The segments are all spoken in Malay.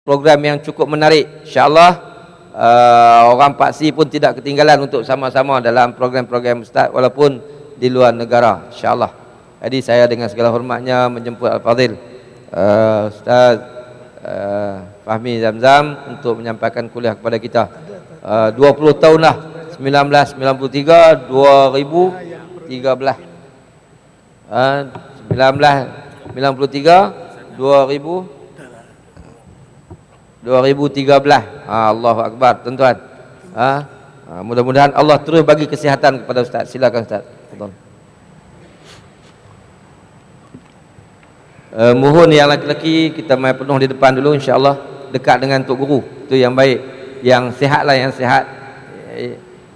program yang cukup menarik. InsyaAllah orang Paksi pun tidak ketinggalan untuk sama-sama dalam program-program Ustaz walaupun di luar negara, insyaAllah. Jadi saya dengan segala hormatnya menjemput Al-Fadhil Ustaz Fahmi Zamzam untuk menyampaikan kuliah kepada kita. 20 tahun lah, 1993 2013 1993 2013. Allahu Akbar tuan-tuan. Mudah-mudahan Allah terus bagi kesihatan kepada Ustaz. Silakan Ustaz. Mohon yang lelaki kita mai penuh di depan dulu, insya-Allah dekat dengan Tok Guru. Itu yang baik, yang sihatlah, yang sihat,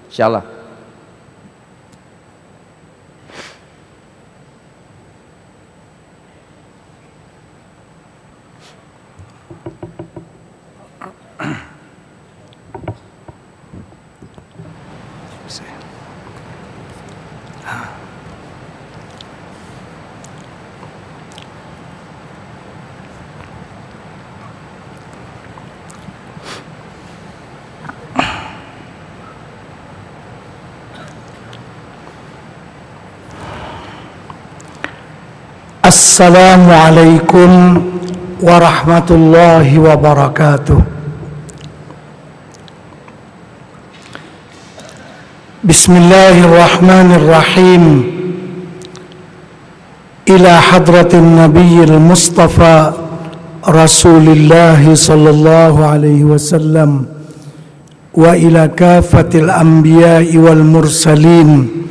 insya-Allah. Assalamualaikum warahmatullahi wabarakatuh. Bismillahirrahmanirrahim. Ila hadratin nabiyil mustafa Rasulillah sallallahu alaihi wasallam wa ila kafatil anbiya'i wal mursalin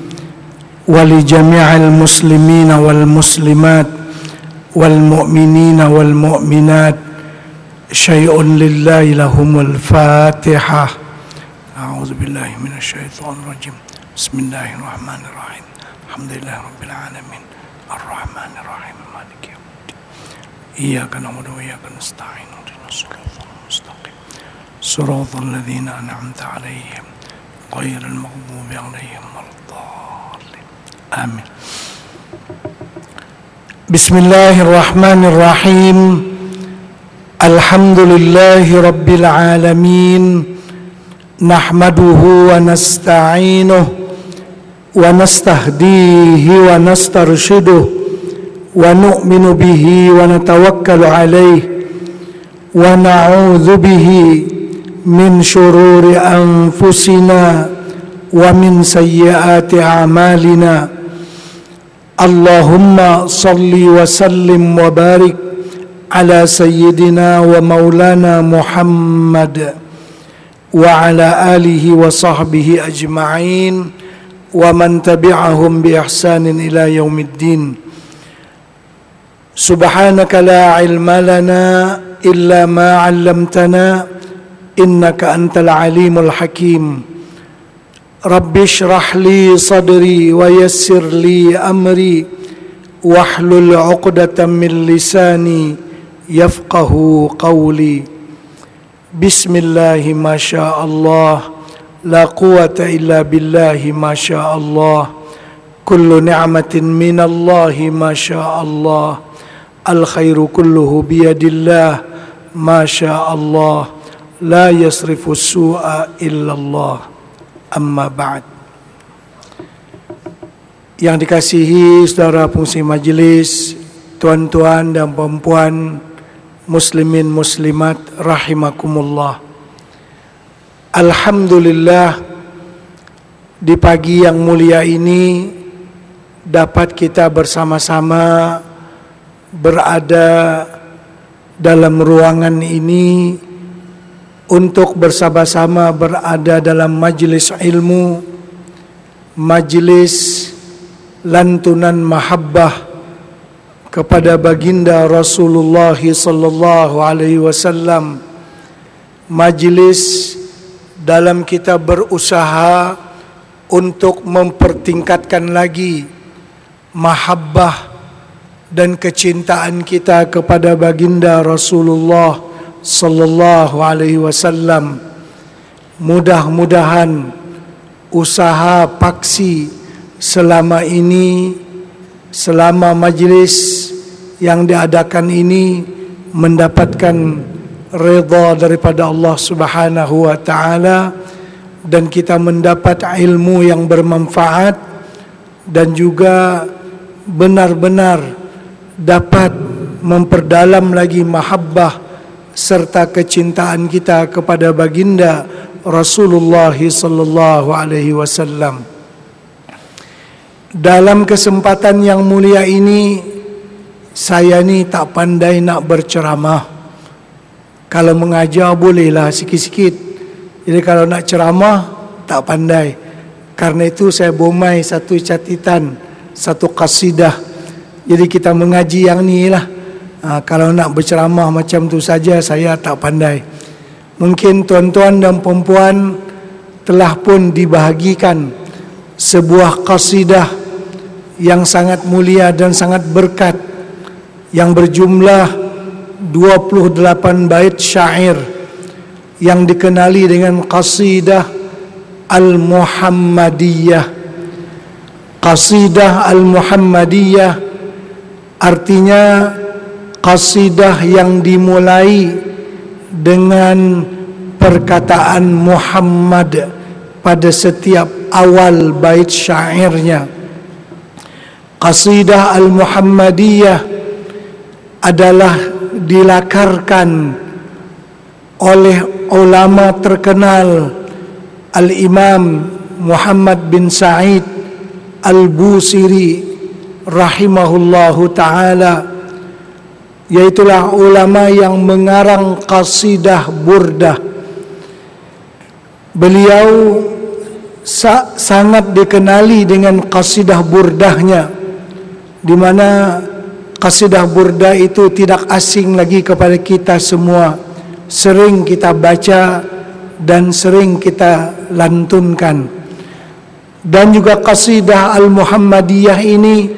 ولجميع المسلمين والمسلمات والمؤمنين والمؤمنات شيء لله لهم الفاتحة. أعوذ بالله من الشيطان الرجيم. بسم الله الرحمن الرحيم. الحمد لله رب العالمين الرحمن الرحيم مالك يوم الدين إياك نعبد وإياك نستعين اهدنا الصراط المستقيم صراط الذين أنعمت عليهم غير المغضوب عليهم آمين. بسم الله الرحمن الرحيم. الحمد لله رب العالمين نحمده ونستعينه ونستهديه ونسترشده ونؤمن به ونتوكل عليه ونعوذ به من شرور أنفسنا ومن سيئات أعمالنا. اللهم صل وسلم وبارك على سيدنا ومولانا محمد وعلى آله وصحبه أجمعين ومن تبعهم بإحسان إلى يوم الدين. سبحانك لا علم لنا إلا ما علمتنا إنك أنت العليم الحكيم. Rabbi shrah li sadri wa yassir li amri wahlul 'uqdatam min lisani yafqahu qawli. Bismillahi ma syaa Allah la quwwata illa billahi ma syaa Allah. Kullu ni'matin min Allah ma syaa Allah. Al khairu kulluhu bi yadillah ma syaa Allah. La yasrifu as-su'a illa Allah. Amma ba'd. Yang dikasihi saudara fungsi majelis, tuan-tuan dan perempuan, muslimin muslimat rahimakumullah. Alhamdulillah, di pagi yang mulia ini dapat kita bersama-sama berada dalam ruangan ini untuk bersama-sama berada dalam majlis ilmu, majlis lantunan mahabbah kepada baginda Rasulullah sallallahu alaihi wasallam, majlis dalam kita berusaha untuk mempertingkatkan lagi mahabbah dan kecintaan kita kepada baginda Rasulullah sallallahu alaihi wasallam. Mudah-mudahan usaha Paksi selama ini, selama majlis yang diadakan ini mendapatkan redha daripada Allah Subhanahu wa taala, dan kita mendapat ilmu yang bermanfaat dan juga benar-benar dapat memperdalam lagi mahabbah serta kecintaan kita kepada baginda Rasulullah sallallahu alaihi wasallam. Dalam kesempatan yang mulia ini, saya ni tak pandai nak berceramah. Kalau mengajar bolehlah sikit-sikit. Jadi kalau nak ceramah tak pandai. Karena itu saya bomai satu catatan, satu qasidah. Jadi kita mengaji yang ni lah. Kalau nak berceramah macam tu saja saya tak pandai. Mungkin tuan-tuan dan puan-puan telah pun dibahagikan sebuah qasidah yang sangat mulia dan sangat berkat, yang berjumlah 28 bait syair yang dikenali dengan qasidah Al-Muhammadiyah. Qasidah Al-Muhammadiyah artinya qasidah yang dimulai dengan perkataan Muhammad pada setiap awal bait syairnya. Qasidah Al-Muhammadiyah adalah dilakarkan oleh ulama terkenal Al-Imam Muhammad bin Sa'id Al-Busiri rahimahullahu ta'ala, yaitulah ulama yang mengarang qasidah burdah. Beliau sangat dikenali dengan qasidah burdahnya, di mana qasidah burdah itu tidak asing lagi kepada kita semua. Sering kita baca dan sering kita lantunkan. Dan juga qasidah Al-Muhammadiyah ini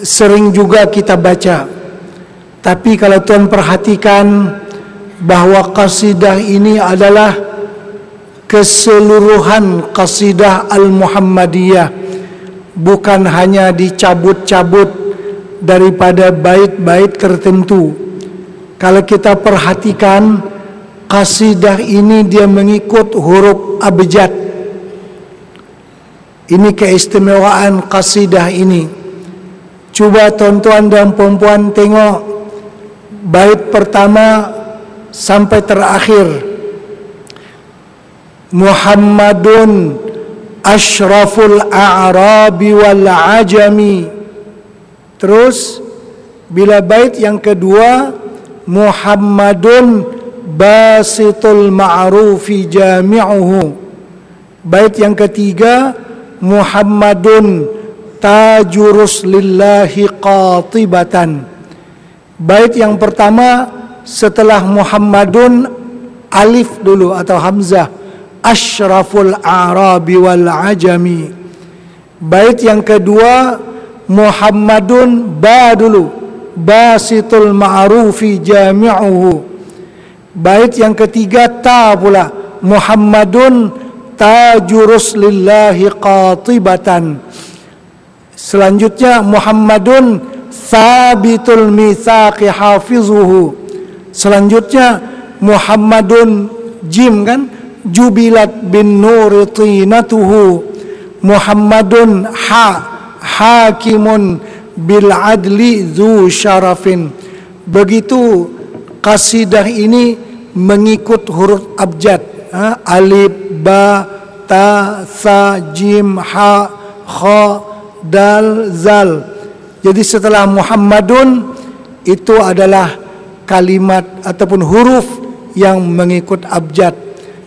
sering juga kita baca. Tapi kalau tuan perhatikan bahwa qasidah ini adalah keseluruhan qasidah Al-Muhammadiyah, bukan hanya dicabut-cabut daripada bait-bait tertentu. Kalau kita perhatikan, qasidah ini dia mengikut huruf abjad. Ini keistimewaan qasidah ini. Cuba tuan-tuan dan puan-puan tengok bait pertama sampai terakhir. Muhammadun asyraful a'rabi wal ajami. Terus bila bait yang kedua, Muhammadun basitul ma'rufi jami'uhu. Bait yang ketiga, Muhammadun tajurus lillahi qatibatan. Bait yang pertama setelah Muhammadun alif dulu atau hamzah, asyraful a'rabi wal ajami. Bait yang kedua Muhammadun ba dulu, basitul ma'rufi jami'uhu. Bait yang ketiga ta pula, Muhammadun tajurus lillahi qatibatan. Selanjutnya Muhammadun sabitul mitsaqi hafizuhu. Selanjutnya Muhammadun jim kan, jubilat bin nuri tinatuhu. Muhammadun hakimun bil adli dzu syarafin. Begitu qasidah ini mengikut huruf abjad, alif, ba, ta, sa, jim, ha, kha, dal, zal. Jadi setelah Muhammadun itu adalah kalimat ataupun huruf yang mengikut abjad.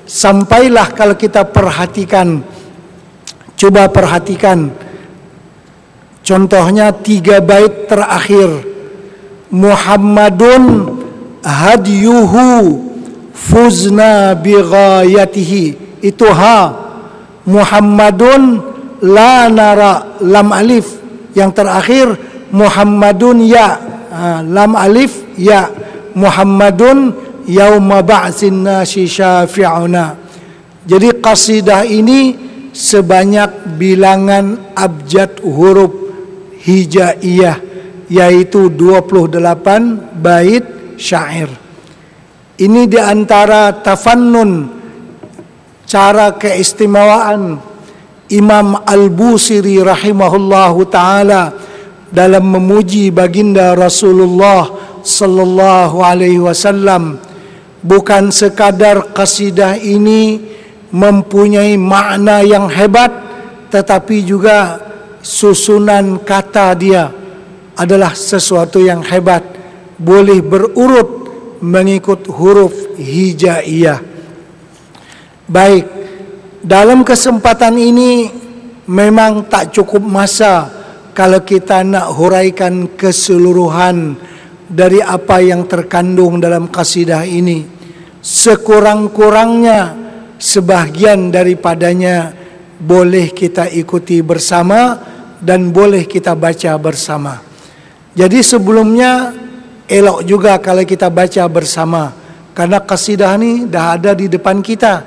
Sampailah kalau kita perhatikan, coba perhatikan, contohnya 3 bait terakhir. Muhammadun hadiyuhu fuzna bighayatihi, itu ha. Muhammadun la nara, lam alif. Yang terakhir Muhammadun ya, lam alif ya. Muhammadun yauma ba'sin nasi syafi'una. Jadi qasidah ini sebanyak bilangan abjad huruf hijaiyah, yaitu 28 bait syair. Ini di antara tafannun, cara keistimewaan Imam Al-Busiri rahimahullahu taala dalam memuji baginda Rasulullah sallallahu alaihi wasallam. Bukan sekadar qasidah ini mempunyai makna yang hebat, tetapi juga susunan kata dia adalah sesuatu yang hebat, boleh berurut mengikut huruf hijaiyah. Baik, dalam kesempatan ini memang tak cukup masa kalau kita nak huraikan keseluruhan dari apa yang terkandung dalam qasidah ini. Sekurang-kurangnya sebahagian daripadanya boleh kita ikuti bersama dan boleh kita baca bersama. Jadi sebelumnya elok juga kalau kita baca bersama, karena qasidah ni dah ada di depan kita.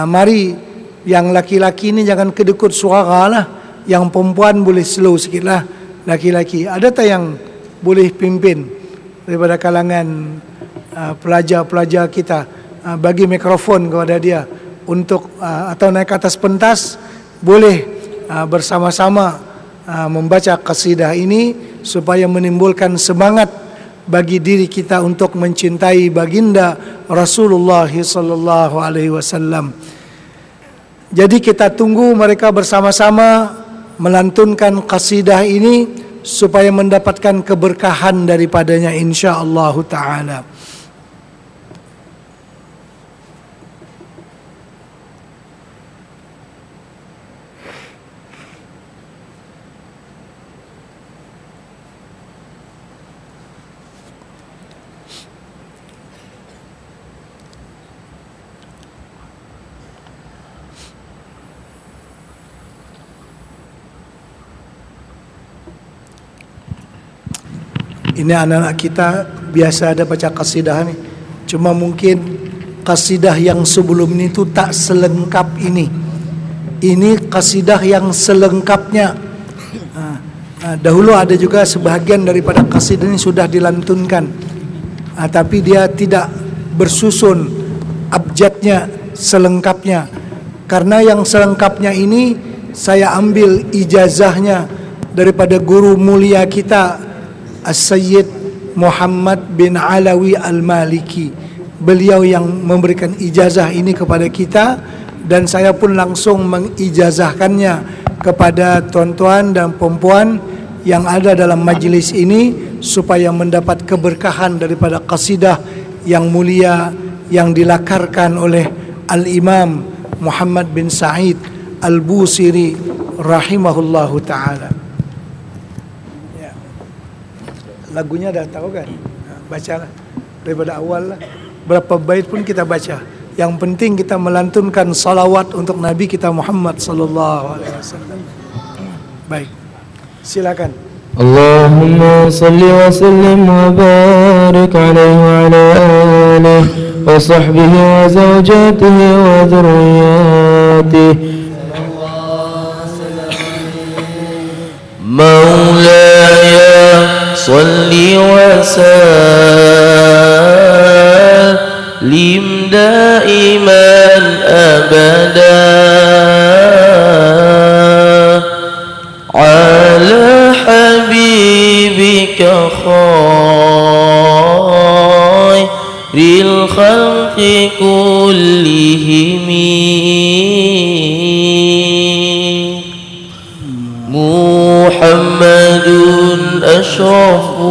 Mari yang laki-laki ni jangan kedekut suara lah, yang perempuan boleh slow sikit lah. Laki-laki ada tak yang boleh pimpin daripada kalangan pelajar-pelajar kita, bagi mikrofon kepada dia untuk atau naik ke atas pentas, boleh bersama-sama membaca qasidah ini supaya menimbulkan semangat bagi diri kita untuk mencintai baginda Rasulullah sallallahu alaihi wasallam. Jadi kita tunggu mereka bersama-sama melantunkan qasidah ini supaya mendapatkan keberkahan daripadanya insya-Allah taala. Ini anak-anak kita biasa ada baca qasidah ni. Cuma mungkin qasidah yang sebelum ini tu tak selengkap ini. Ini qasidah yang selengkapnya. Dahulu ada juga sebahagian daripada qasidah ini sudah dilantunkan, tapi dia tidak bersusun abjadnya selengkapnya. Karena yang selengkapnya ini saya ambil ijazahnya daripada guru mulia kita As-Sayyid Muhammad bin Alawi Al-Maliki. Beliau yang memberikan ijazah ini kepada kita, dan saya pun langsung mengijazahkannya kepada tuan-tuan dan puan-puan yang ada dalam majlis ini supaya mendapat keberkahan daripada qasidah yang mulia yang dilakarkan oleh Al-Imam Muhammad bin Sa'id Al-Busiri rahimahullahu ta'ala. Lagunya dah tahu kan? Bacalah daripada awal lah. Berapa bait pun kita baca. Yang penting kita melantunkan salawat untuk Nabi kita Muhammad sallallahu alaihi wasallam. Baik. Silakan. Allahumma salli wa sallim wa barik alaihi wa ala alihi wa sahbihi wa zawjatihi wa dhurriyyatihi. Maulaya salli wa sallim daiman abada ala habibika khairil khalqi kullihim Muhammadun ashraful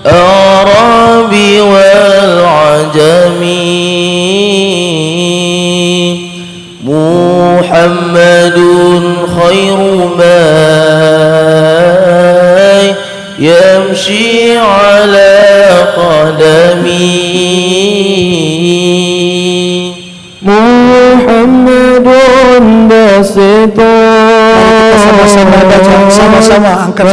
arabi wal ajami Muhammadun khairu man yamshi ala qadami Muhammadun basita. Sama-sama baca, sama-sama angkat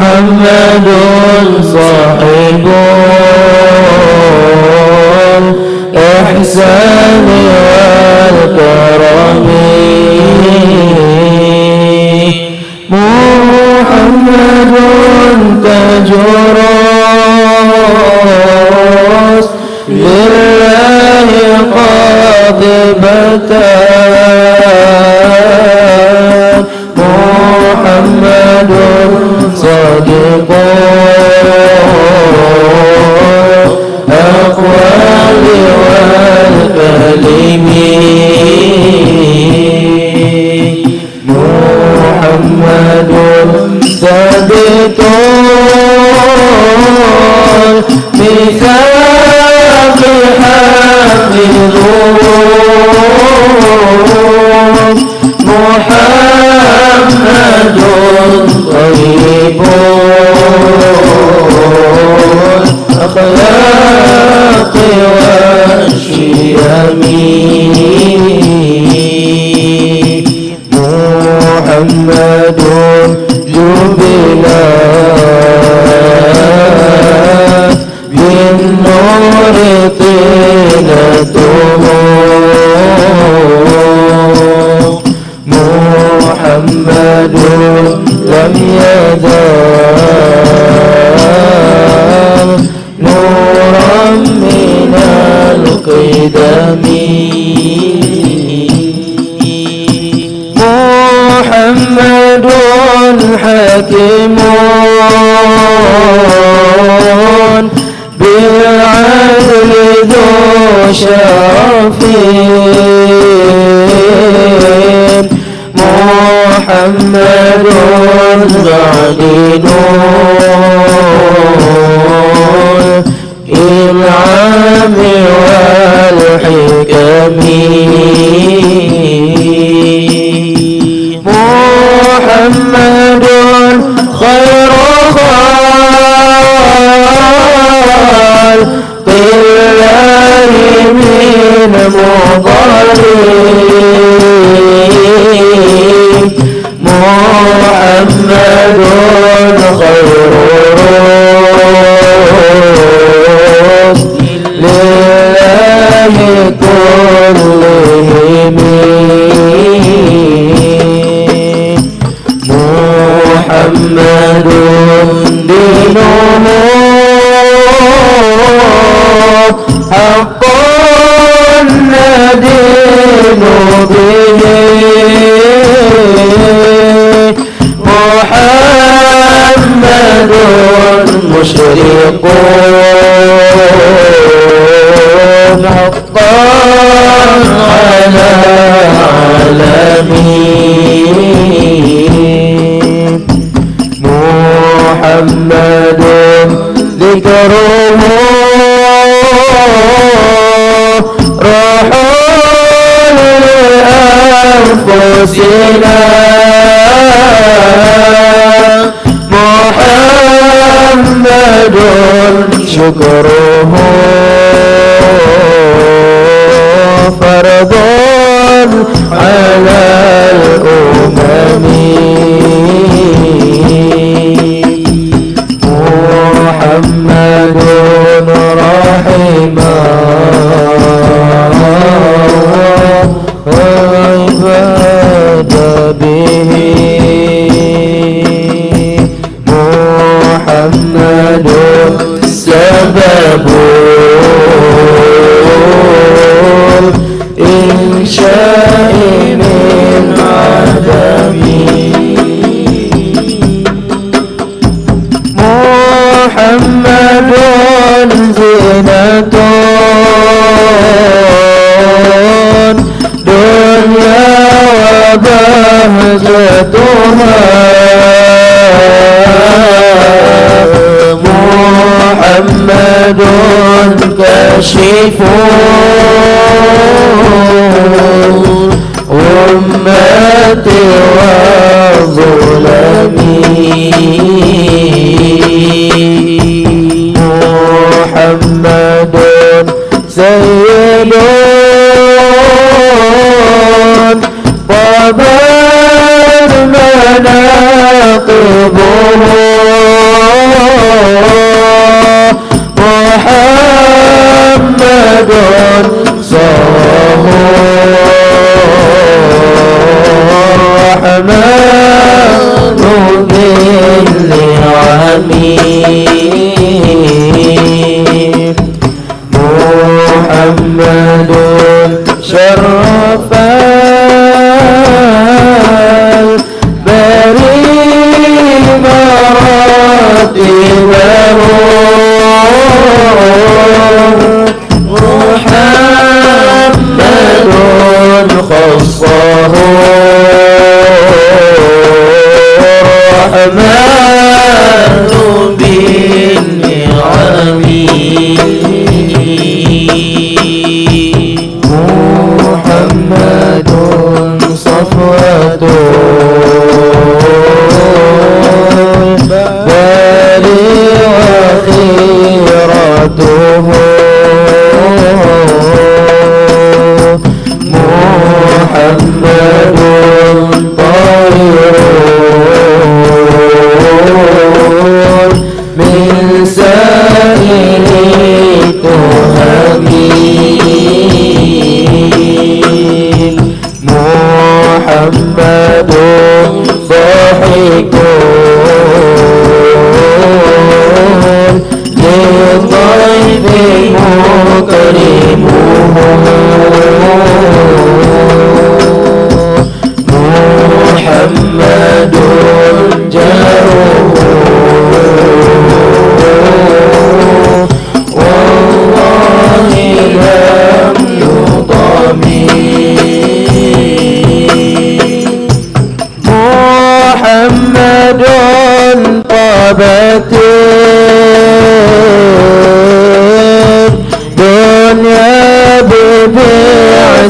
Muhammadun sahibul ihsani wal karami محمد تاج راس لله قد بتا محمد صادق الأقوال والكلم محمد ثابت بثاب حافظ محمد طيب الأخلاق والشيم محمد جبلا بالنور طينته محمد لم يزال نورا من القدم محمد حكيم بالعدل ذو شرف محمد معدن الإنعام والحكم محمد خير خلق الله من مضر محمد خير رسل لله كلهم محمد دينه حقا ندين به محمد مشرق حقا على العالمين محمد ذكره راحة لأنفسنا محمد شكره فرض على الأمم محمد رحمه وعباد به محمد سبب إنشاء من عدم محمد زينة دنيا وبهجتها محمد كاشف أمتي وظلمي محمد سيد طاب مناقبه محمد صاه الرحمن الأمان بالنعم محمد صفوة بل وخيرته محمد طاهر من سائر التهم محمد ضاحك للضيف مكرمه محمد جاره والله لم يضامن محمد طابت الدنيا ببعثته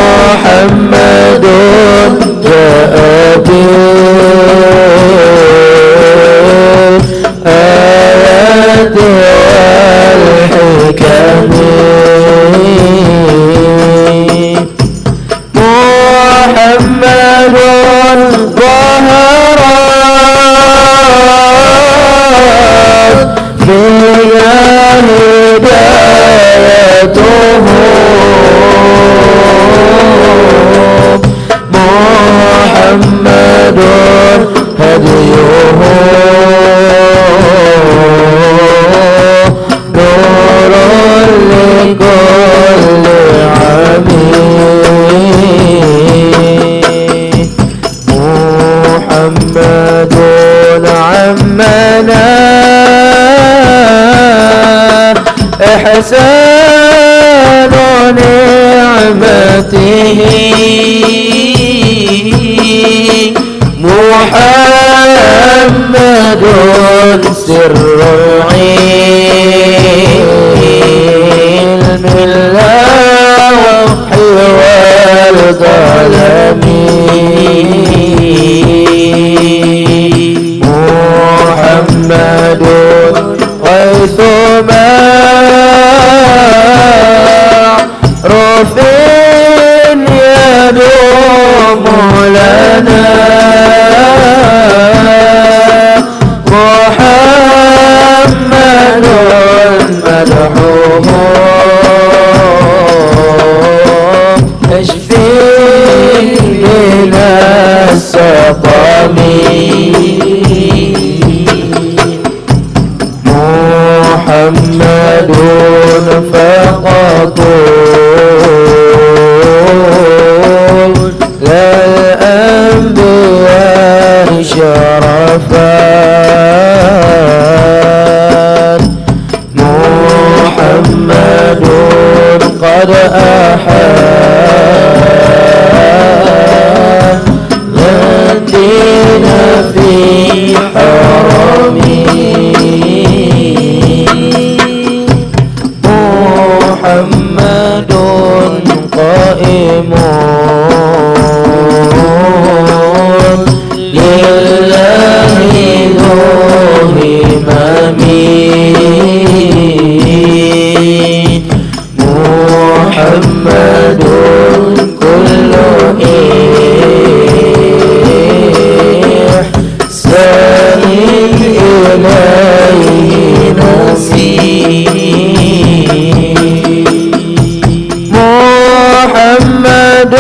محمد جاء بالآيات والحكم محمد ظهرت فيها هدايته محمد هديه نور لكل عميد محمد عمنا إحسان نعمته محمد سر العلم اللوح والقلم محمد غيث معروف يدوم لنا محمد مدحوه اشفي بنا السقم محمد فقط للأنبياء شرفان محمد قد أحال الدين في حرمه محمد قائم لله ذو همم محمد كل إحسان إليه نسير محمد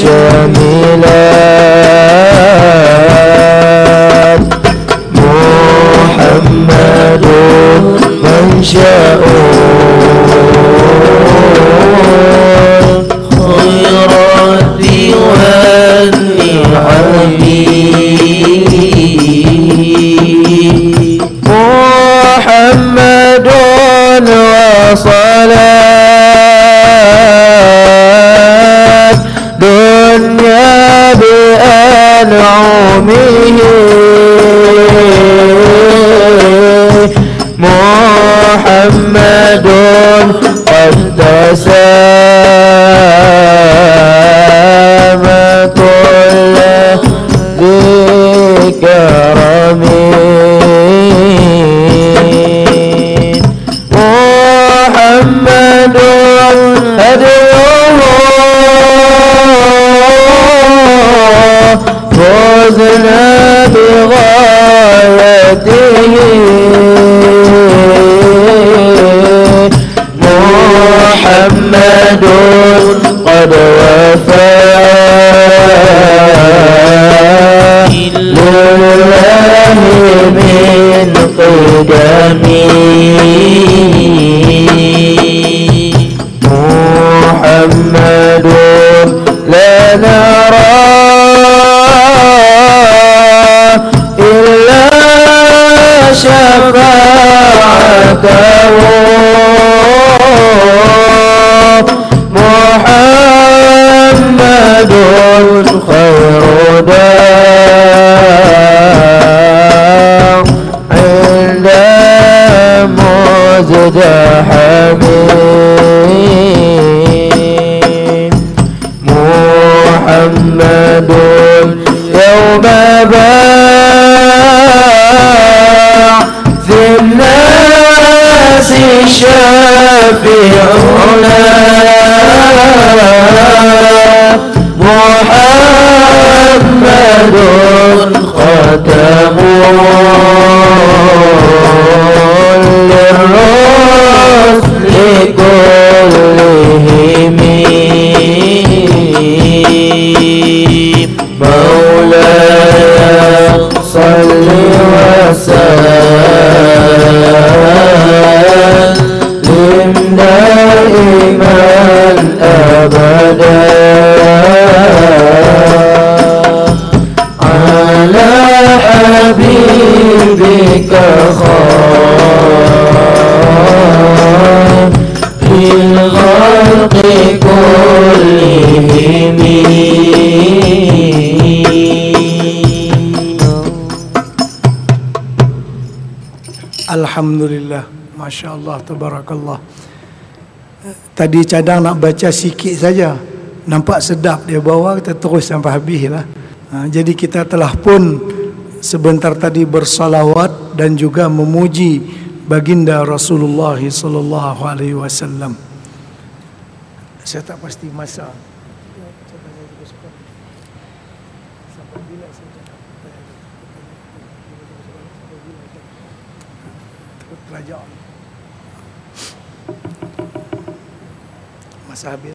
شاملات محمد من شاء خيرات والنعم محمد وصلاة دنيا بأنعمه محمد قد تسامى كل ذي كرم محمد هديه فزنا بغايته محمد قد وفى لله من قدمه محمد لا نرى إلا شفاعته محمد خير داع عند مزدحم محمد يوم بعث الناس شافعنا محمد ختم للرسل كلهم مولاي صل وسلم دائما أبدا على حبيبك خير الخلق كلهم Alhamdulillah, Masya Allah, Tabarakallah. Tadi cadang nak baca sikit saja, nampak sedap dia bawa, kita terus sampai habis lah. Jadi kita telah pun sebentar tadi bersalawat dan juga memuji baginda Rasulullah sallallahu alaihi wasallam. Saya tak pasti masa. Kerajaan masa habis.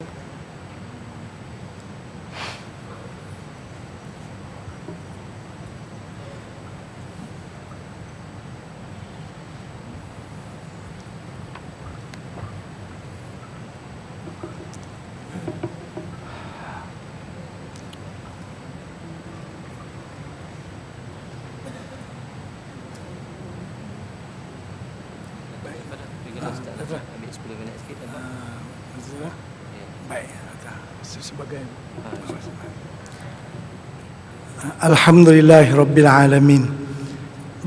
Alhamdulillahirrabbilalamin.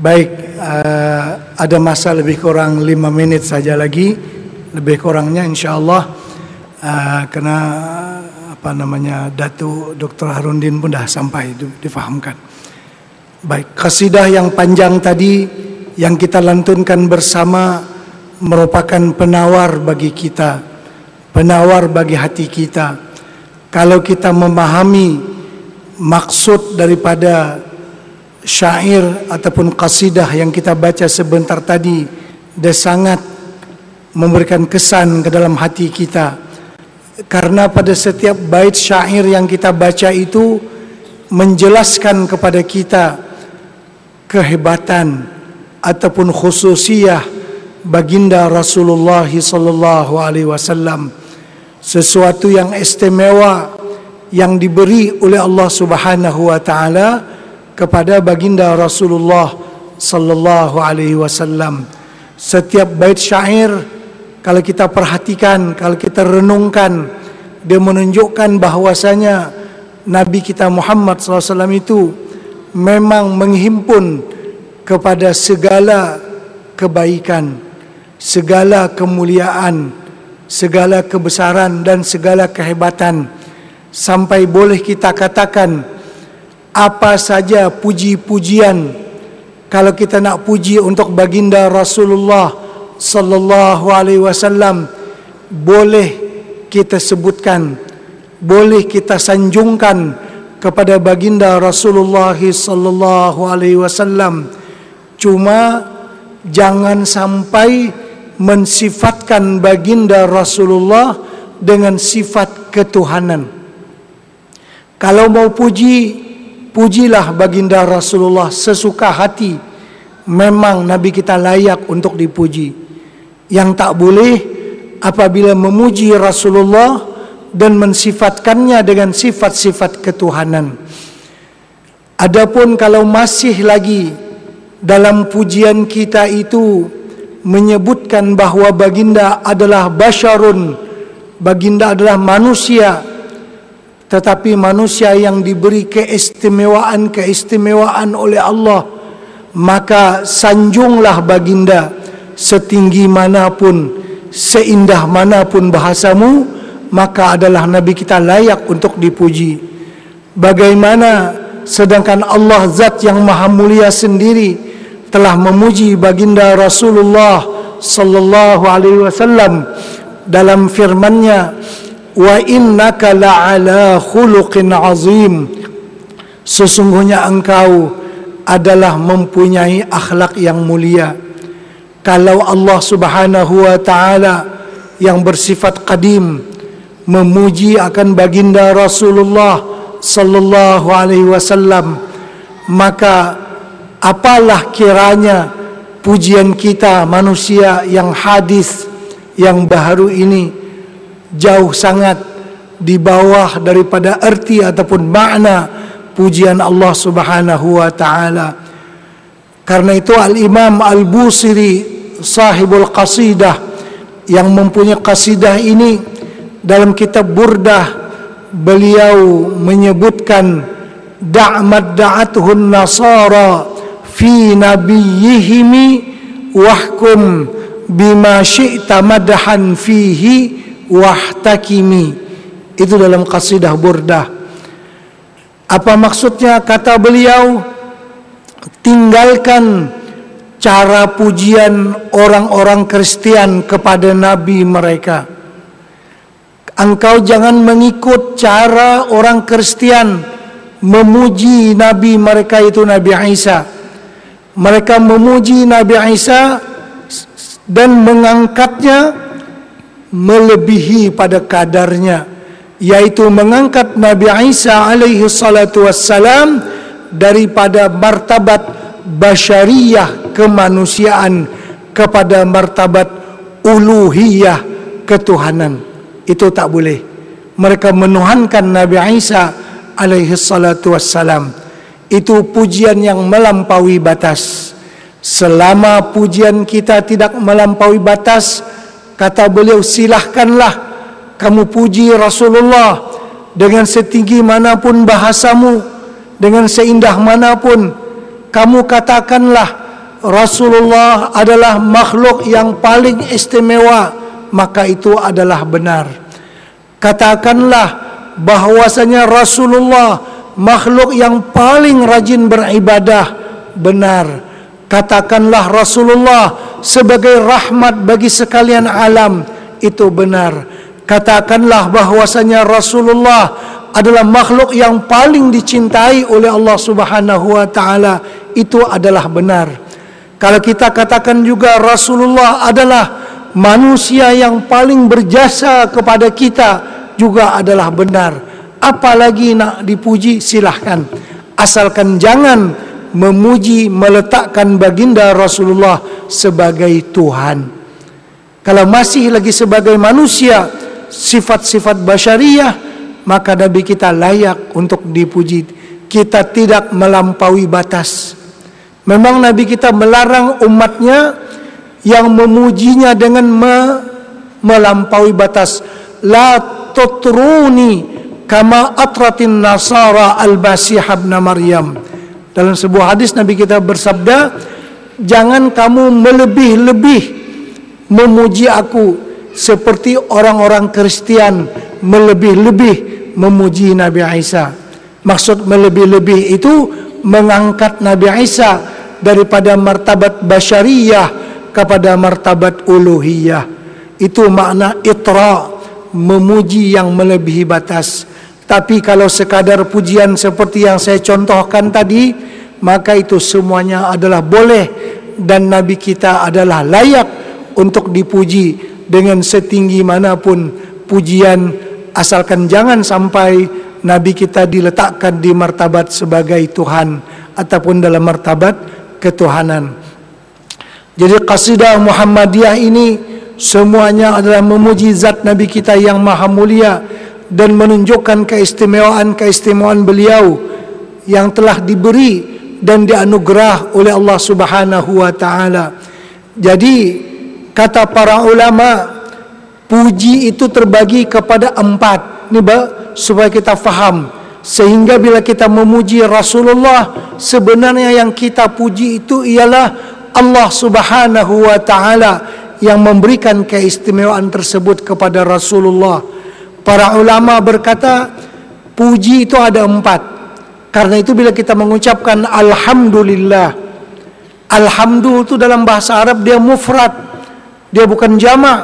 Baik, ada masa lebih kurang 5 menit saja lagi, lebih kurangnya insyaAllah, karena Datuk Dr. Harundin pun dah sampai, difahamkan. Baik, qasidah yang panjang tadi yang kita lantunkan bersama merupakan penawar bagi kita, penawar bagi hati kita. Kalau kita memahami maksud daripada syair ataupun qasidah yang kita baca sebentar tadi, dia sangat memberikan kesan ke dalam hati kita. Karena pada setiap bait syair yang kita baca itu menjelaskan kepada kita kehebatan ataupun khususiyah baginda Rasulullah sallallahu alaihi wasallam, sesuatu yang istimewa yang diberi oleh Allah Subhanahu wa taala kepada baginda Rasulullah sallallahu alaihi wasallam. Setiap bait syair kalau kita perhatikan, kalau kita renungkan, dia menunjukkan bahwasanya Nabi kita Muhammad SAW itu memang menghimpun kepada segala kebaikan, segala kemuliaan, segala kebesaran dan segala kehebatan, sampai boleh kita katakan apa saja puji-pujian kalau kita nak puji untuk baginda Rasulullah sallallahu alaihi wasallam, boleh kita sebutkan, boleh kita sanjungkan kepada baginda Rasulullah sallallahu alaihi wasallam. Cuma jangan sampai mensifatkan baginda Rasulullah dengan sifat ketuhanan. Kalau mau puji, pujilah baginda Rasulullah sesuka hati. Memang Nabi kita layak untuk dipuji. Yang tak boleh apabila memuji Rasulullah dan mensifatkannya dengan sifat-sifat ketuhanan. Adapun kalau masih lagi dalam pujian kita itu menyebutkan bahawa baginda adalah basyarun, baginda adalah manusia, tetapi manusia yang diberi keistimewaan oleh Allah, maka sanjunglah baginda setinggi manapun, seindah manapun bahasamu, maka adalah Nabi kita layak untuk dipuji. Bagaimana sedangkan Allah Zat yang Maha Mulia sendiri telah memuji baginda Rasulullah sallallahu alaihi wasallam dalam firman-Nya, wa innaka la'ala khuluqin azim, sesungguhnya engkau adalah mempunyai akhlak yang mulia. Kalau Allah Subhanahu wa taala yang bersifat qadim memuji akan baginda Rasulullah sallallahu alaihi wasallam, maka apalah kiranya pujian kita manusia yang hadis, yang baru ini, jauh sangat di bawah daripada erti ataupun makna pujian Allah Subhanahu wa taala. Karena itu Al-Imam Al-Busiri sahibul qasidah yang mempunyai qasidah ini, dalam kitab Burdah beliau menyebutkan da'mad da'atuhun nasara fi nabiyihimi wahkum bima syi'ta madhan fihi wahtakimi. Itu dalam qasidah Burdah. Apa maksudnya? Kata beliau, tinggalkan cara pujian orang-orang Kristian kepada nabi mereka. Engkau jangan mengikut cara orang Kristian memuji nabi mereka, itu Nabi Isa. Mereka memuji Nabi Isa dan mengangkatnya melebihi pada kadarnya, yaitu mengangkat Nabi Isa alaihi salatu wassalam daripada martabat basyariyah, kemanusiaan, kepada martabat uluhiyah, ketuhanan. Itu tak boleh. Mereka menuhankan Nabi Isa alaihi salatu wassalam. Itu pujian yang melampaui batas. Selama pujian kita tidak melampaui batas, kata beliau, silahkanlah kamu puji Rasulullah dengan setinggi manapun bahasamu, dengan seindah manapun. Kamu katakanlah Rasulullah adalah makhluk yang paling istimewa, maka itu adalah benar. Katakanlah bahwasanya Rasulullah makhluk yang paling rajin beribadah, benar. Katakanlah Rasulullah sebagai rahmat bagi sekalian alam, itu benar. Katakanlah bahwasanya Rasulullah adalah makhluk yang paling dicintai oleh Allah Subhanahu wa taala, itu adalah benar. Kalau kita katakan juga Rasulullah adalah manusia yang paling berjasa kepada kita juga adalah benar. Apalagi nak dipuji, silahkan, asalkan jangan memuji, meletakkan baginda Rasulullah sebagai Tuhan. Kalau masih lagi sebagai manusia, sifat-sifat basyariyah, maka Nabi kita layak untuk dipuji. Kita tidak melampaui batas. Memang Nabi kita melarang umatnya yang memujinya dengan melampaui batas. La tutruni kama atratin nasara al-Masih ibn Maryam. Dalam sebuah hadis Nabi kita bersabda, jangan kamu melebih-lebih memuji aku seperti orang-orang Kristen melebih-lebih memuji Nabi Isa. Maksud melebih-lebih itu mengangkat Nabi Isa daripada martabat basyariyah kepada martabat uluhiyah. Itu makna itra, memuji yang melebihi batas. Tapi kalau sekadar pujian seperti yang saya contohkan tadi, maka itu semuanya adalah boleh, dan Nabi kita adalah layak untuk dipuji dengan setinggi manapun pujian, asalkan jangan sampai Nabi kita diletakkan di martabat sebagai Tuhan ataupun dalam martabat ketuhanan. Jadi qasidah Muhammadiyah ini semuanya adalah memuji zat Nabi kita yang maha mulia dan menunjukkan keistimewaan beliau yang telah diberi dan dianugerah oleh Allah Subhanahu wa taala. Jadi kata para ulama, puji itu terbagi kepada 4. Ini supaya kita faham. Sehingga bila kita memuji Rasulullah, sebenarnya yang kita puji itu ialah Allah Subhanahu wa taala yang memberikan keistimewaan tersebut kepada Rasulullah. Para ulama berkata, puji itu ada 4. Karena itu bila kita mengucapkan alhamdulillah, alhamdulillah itu dalam bahasa Arab dia mufrad, dia bukan jamak.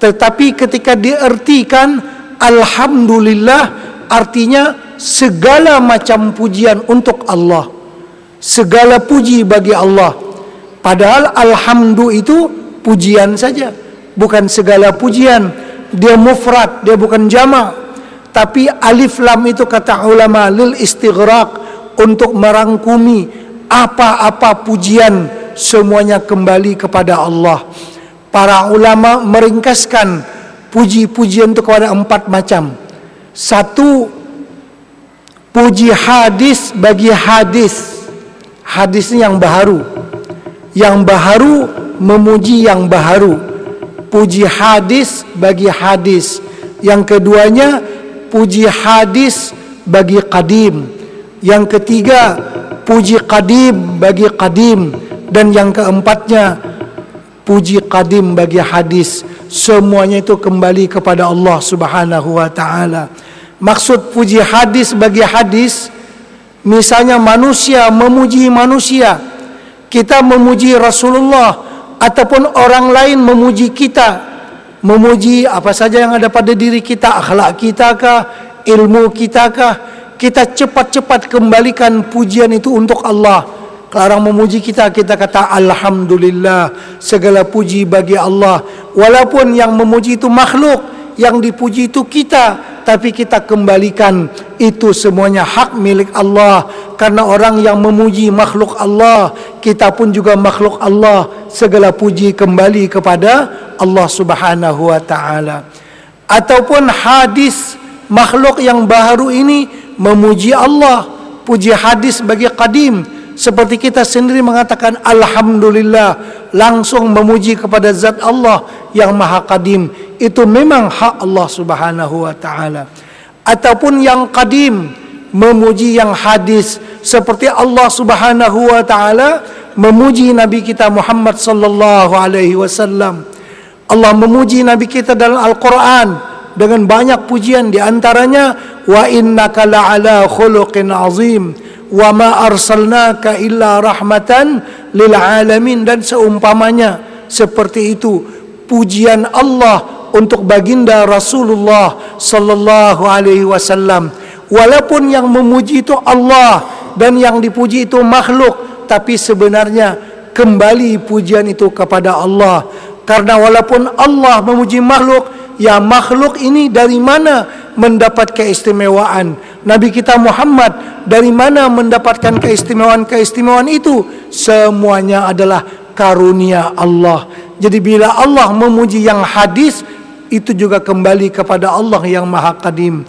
Tetapi ketika diartikan alhamdulillah, artinya segala macam pujian untuk Allah, segala puji bagi Allah. Padahal alhamdu itu pujian saja, bukan segala pujian. Dia mufrad, dia bukan jamak. Tapi alif lam itu kata ulama lil istighraq, untuk merangkumi apa-apa pujian, semuanya kembali kepada Allah. Para ulama meringkaskan puji-pujian itu kepada 4 macam. 1, puji hadis bagi hadis. Hadis ini yang baharu. Yang baharu memuji yang baharu. Puji hadis bagi hadis. Yang keduanya, puji hadis bagi qadim. Yang ketiga, puji qadim bagi qadim. Dan yang keempatnya, puji qadim bagi hadis. Semuanya itu kembali kepada Allah Subhanahu wa taala. Maksud puji hadis bagi hadis, misalnya manusia memuji manusia, kita memuji Rasulullah, ataupun orang lain memuji kita, memuji apa saja yang ada pada diri kita, akhlak kita kah, ilmu kita kah, kita cepat-cepat kembalikan pujian itu untuk Allah. Kalau orang memuji kita, kita kata alhamdulillah, segala puji bagi Allah. Walaupun yang memuji itu makhluk, yang dipuji itu kita, tapi kita kembalikan itu semuanya hak milik Allah. Karena orang yang memuji makhluk Allah, kita pun juga makhluk Allah. Segala puji kembali kepada Allah Subhanahu wa taala. Ataupun hadis, makhluk yang baru ini memuji Allah, puji hadis bagi qadim. Seperti kita sendiri mengatakan alhamdulillah, langsung memuji kepada zat Allah yang maha qadim. Itu memang hak Allah Subhanahu wa taala. Ataupun yang qadim memuji yang hadis, seperti Allah Subhanahu wa taala memuji Nabi kita Muhammad sallallahu alaihi wasallam. Allah memuji Nabi kita dalam Al-Qur'an dengan banyak pujian, di antaranya wa innaka la'ala khuluqin azim wa ma arsalnaka illa rahmatan lil alamin, dan seumpamanya seperti itu. Pujian Allah untuk baginda Rasulullah sallallahu alaihi wasallam. Walaupun yang memuji itu Allah dan yang dipuji itu makhluk, tapi sebenarnya kembali pujian itu kepada Allah. Karena walaupun Allah memuji makhluk, ya makhluk ini dari mana mendapat keistimewaan? Nabi kita Muhammad dari mana mendapatkan keistimewaan-keistimewaan itu? Semuanya adalah karunia Allah. Jadi bila Allah memuji yang hadis, itu juga kembali kepada Allah yang maha qadim.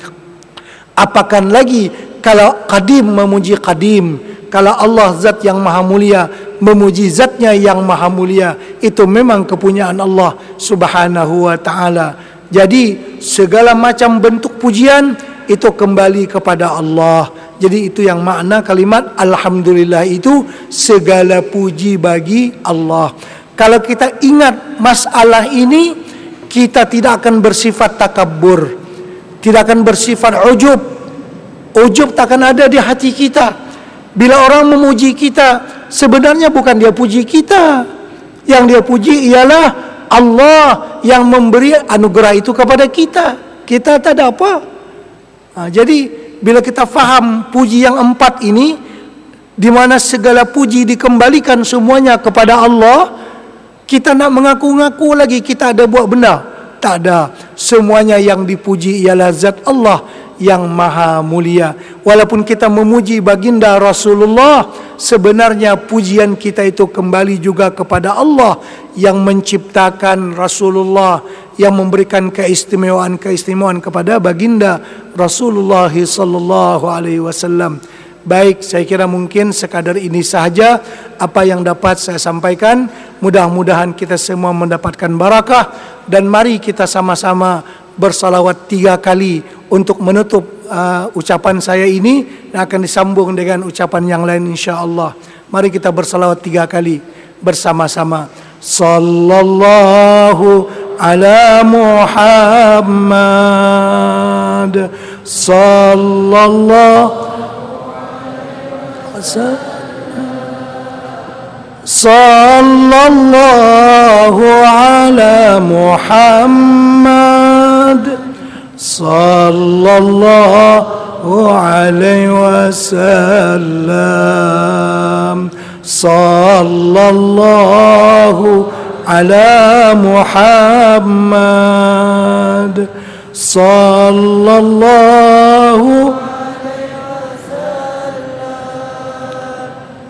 Apakan lagi kalau qadim memuji qadim, kalau Allah zat yang maha mulia memuji zatnya yang maha mulia, itu memang kepunyaan Allah subhanahu wa ta'ala. Jadi segala macam bentuk pujian itu kembali kepada Allah. Jadi itu yang makna kalimat alhamdulillah, itu segala puji bagi Allah. Kalau kita ingat masalah ini, kita tidak akan bersifat takabur, tidak akan bersifat ujub. Ujub takkan ada di hati kita. Bila orang memuji kita, sebenarnya bukan dia puji kita. Yang dia puji ialah Allah yang memberi anugerah itu kepada kita. Kita tak ada apa. Jadi bila kita faham puji yang 4 ini, di mana segala puji dikembalikan semuanya kepada Allah, kita nak mengaku-ngaku lagi kita ada buat benda? Tak ada. Semuanya yang dipuji ialah zat Allah yang maha mulia. Walaupun kita memuji baginda Rasulullah, sebenarnya pujian kita itu kembali juga kepada Allah yang menciptakan Rasulullah, yang memberikan keistimewaan-keistimewaan kepada baginda Rasulullah sallallahu alaihi wasallam. Baik, saya kira mungkin sekadar ini sahaja apa yang dapat saya sampaikan. Mudah-mudahan kita semua mendapatkan barakah, dan mari kita sama-sama bersalawat 3 kali untuk menutup ucapan saya ini, dan akan disambung dengan ucapan yang lain insya-Allah. Mari kita bersalawat 3 kali bersama-sama. Sallallahu ala Muhammad, sallallahu sallallahu ala Muhammad, sallallahu alaihi wasallam, sallallahu ala Muhammad, sallallahu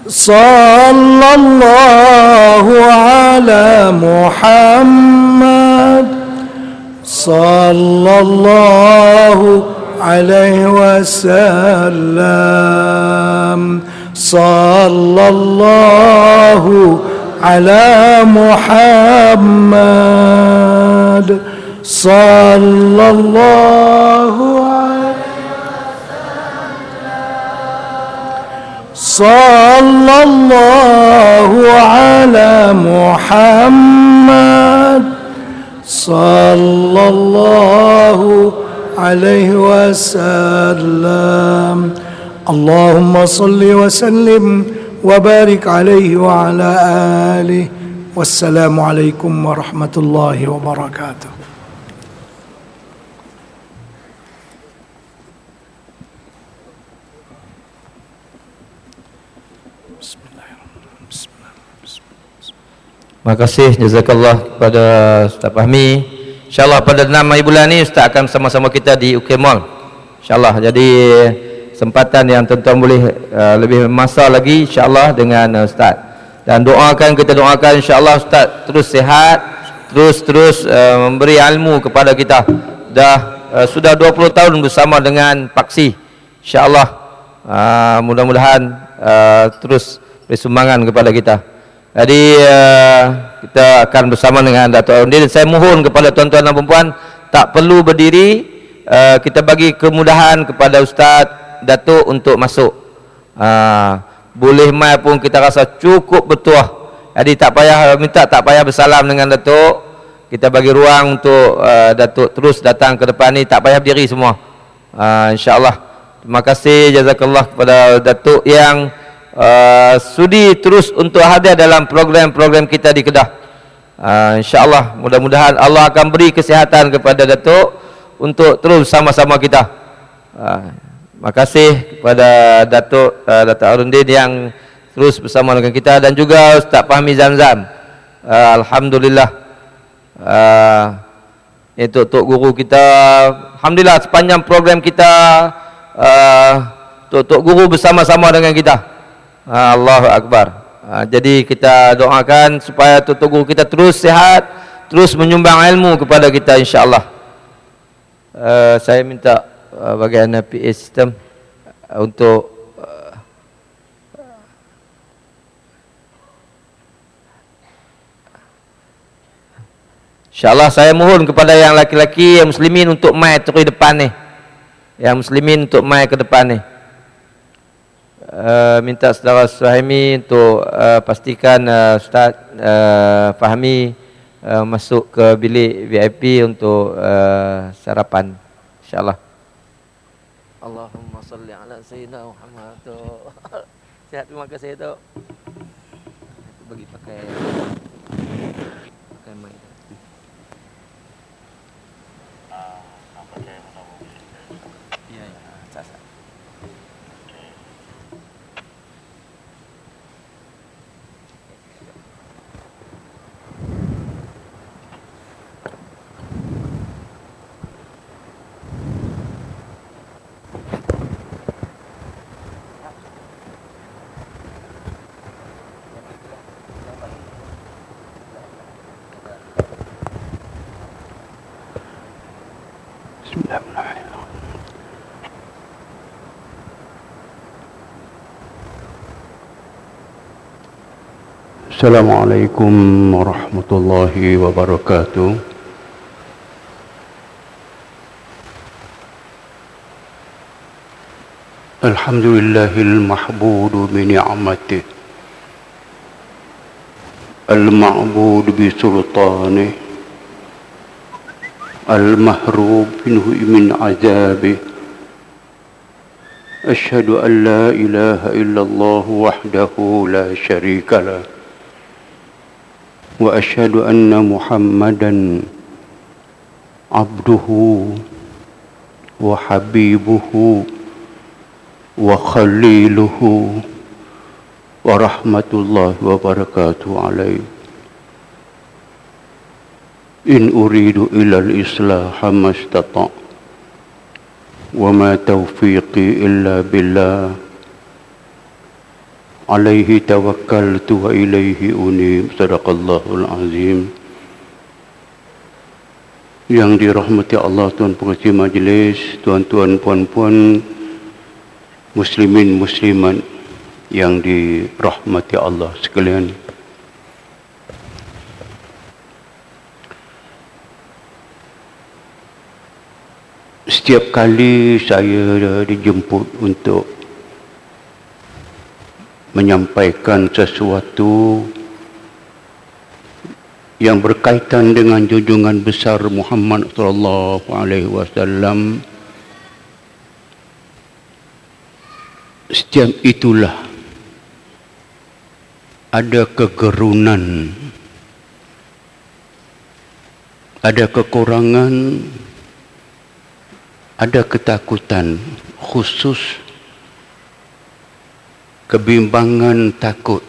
sallallahu ala Muhammad, sallallahu alaihi wasallam, sallallahu ala Muhammad, sallallahu sallallahu ala Muhammad, sallallahu alaihi wasallam. Allahumma salli wa sallim wa barik alaihi wa ala alihi. Wassalamualaikum warahmatullahi wabarakatuh. Terima kasih, jazakallah kepada Ustaz Fahmi. InsyaAllah pada 6 hari bulan ni Ustaz akan sama-sama kita di UK Mall, InsyaAllah. Jadi kesempatan yang tuan-tuan boleh lebih masa lagi InsyaAllah dengan Ustaz. Dan kita doakan InsyaAllah Ustaz terus sihat, terus memberi ilmu kepada kita. Sudah 20 tahun bersama dengan Paksi, InsyaAllah. Mudah-mudahan terus beri sumbangan kepada kita. Jadi kita akan bersama dengan Datuk Arundin. Saya mohon kepada tuan-tuan dan puan tak perlu berdiri, kita bagi kemudahan kepada Ustaz Datuk untuk masuk. Boleh mai pun kita rasa cukup bertuah. Jadi tak payah bersalam dengan Datuk. Kita bagi ruang untuk Datuk terus datang ke depan ni, tak payah berdiri semua. InsyaAllah. Terima kasih, jazakallah kepada Datuk yang sudi terus untuk hadir dalam program-program kita di Kedah. InsyaAllah, mudah-mudahan Allah akan beri kesihatan kepada Datuk untuk terus sama-sama kita. Terima kasih kepada Datuk Arundin yang terus bersama dengan kita, dan juga Ustaz Fahmi Zamzam. Alhamdulillah, Tok guru kita. Alhamdulillah sepanjang program kita tok guru bersama-sama dengan kita. Allahu Akbar. Jadi kita doakan supaya tok guru kita terus sihat, terus menyumbang ilmu kepada kita insya-Allah. Saya minta bagian PA system untuk InsyaAllah saya mohon kepada yang laki-laki, yang muslimin untuk mai terus depan ni. Yang muslimin untuk mai ke depan ni. Minta saudara Suhaimi untuk pastikan Ustaz Fahmi masuk ke bilik VIP untuk sarapan. InsyaAllah. Allahumma salli ala Sayyidina Muhammad. Sihat, terima kasih tu. Bagi pakai mic. Assalamualaikum warahmatullahi wabarakatuh. Alhamdulillahil mahbudu bi ni'matih, al-ma'budu bi sultanih, al-mahrub minhu min azabih. Asyhadu an la ilaha illallah wahdahu la syarika lah. Wa asyhadu anna Muhammadan abduhu wa habibuhu wa khaliluhu wa rahmatullahi wa barakatuh alaih. In uridu ila al-islaha mastata' wa ma taufiqi illa billah. Alaihi tawakkaltu wa ilaihi unib. Sadaqallahul azim. Yang dirahmati Allah, tuan pengerusi majlis, tuan-tuan, puan-puan, muslimin, muslimat yang dirahmati Allah sekalian. Setiap kali saya dijemput untuk menyampaikan sesuatu yang berkaitan dengan junjungan besar Muhammad sallallahu alaihi wasallam, setiap itulah ada kegerunan, ada kekurangan, ada ketakutan, khusus kebimbangan, takut.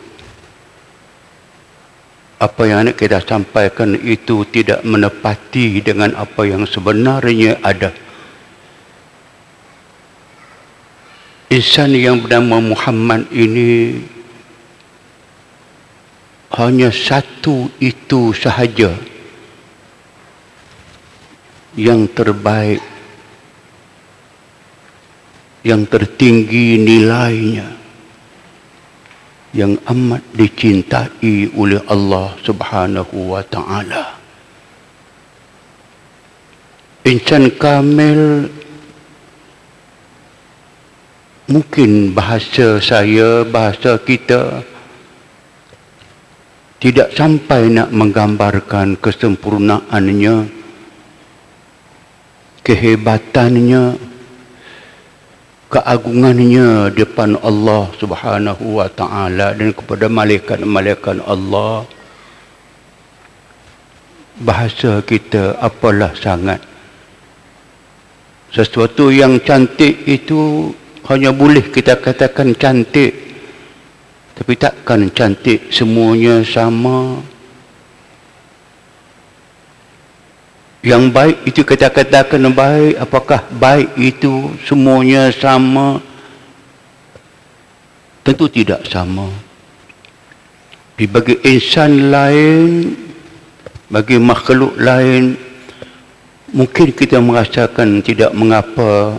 Apa yang kita sampaikan itu tidak menepati dengan apa yang sebenarnya ada. Insan yang bernama Muhammad ini hanya satu itu sahaja yang terbaik, yang tertinggi nilainya, yang amat dicintai oleh Allah Subhanahu wa ta'ala. Insan kamil, mungkin bahasa saya, bahasa kita tidak sampai nak menggambarkan kesempurnaannya, kehebatannya, keagungannya depan Allah Subhanahu wa ta'ala dan kepada malaikat-malaikat Allah. Bahasa kita apalah sangat. Sesuatu yang cantik itu hanya boleh kita katakan cantik, tapi takkan cantik semuanya sama. Yang baik itu kita katakan baik, apakah baik itu semuanya sama? Tentu tidak sama. Bagi insan lain, bagi makhluk lain, mungkin kita merasakan tidak mengapa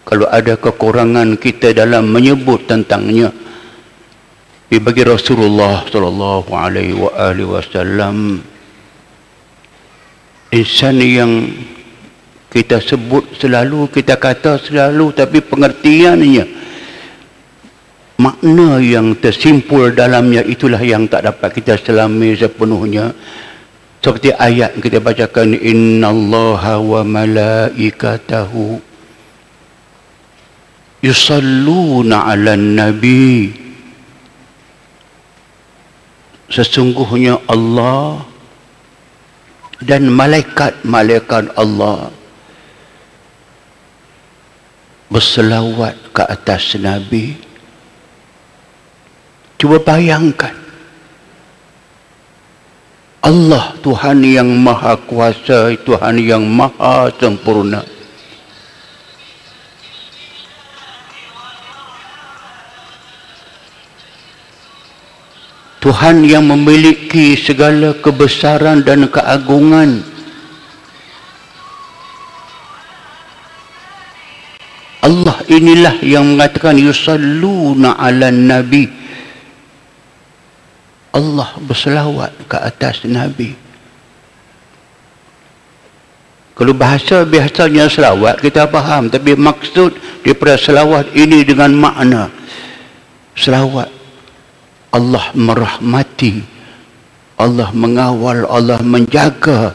kalau ada kekurangan kita dalam menyebut tentangnya. Bagi Rasulullah sallallahu alaihi wasallam, insan yang kita sebut selalu, kita kata selalu, tapi pengertiannya, makna yang tersimpul dalamnya itulah yang tak dapat kita selami sepenuhnya. Seperti ayat yang kita bacakan, innallaha wa malaikatahu yusalluna 'alan nabi. Sesungguhnya Allah dan malaikat-malaikat Allah berselawat ke atas Nabi. Cuba bayangkan, Allah Tuhan yang maha kuasa, Tuhan yang maha sempurna, Tuhan yang memiliki segala kebesaran dan keagungan, Allah inilah yang mengatakan yusalluna 'alan nabi. Allah berselawat ke atas Nabi. Kalau bahasa biasanya selawat kita faham, tapi maksud daripada selawat ini dengan makna selawat Allah merahmati, Allah mengawal, Allah menjaga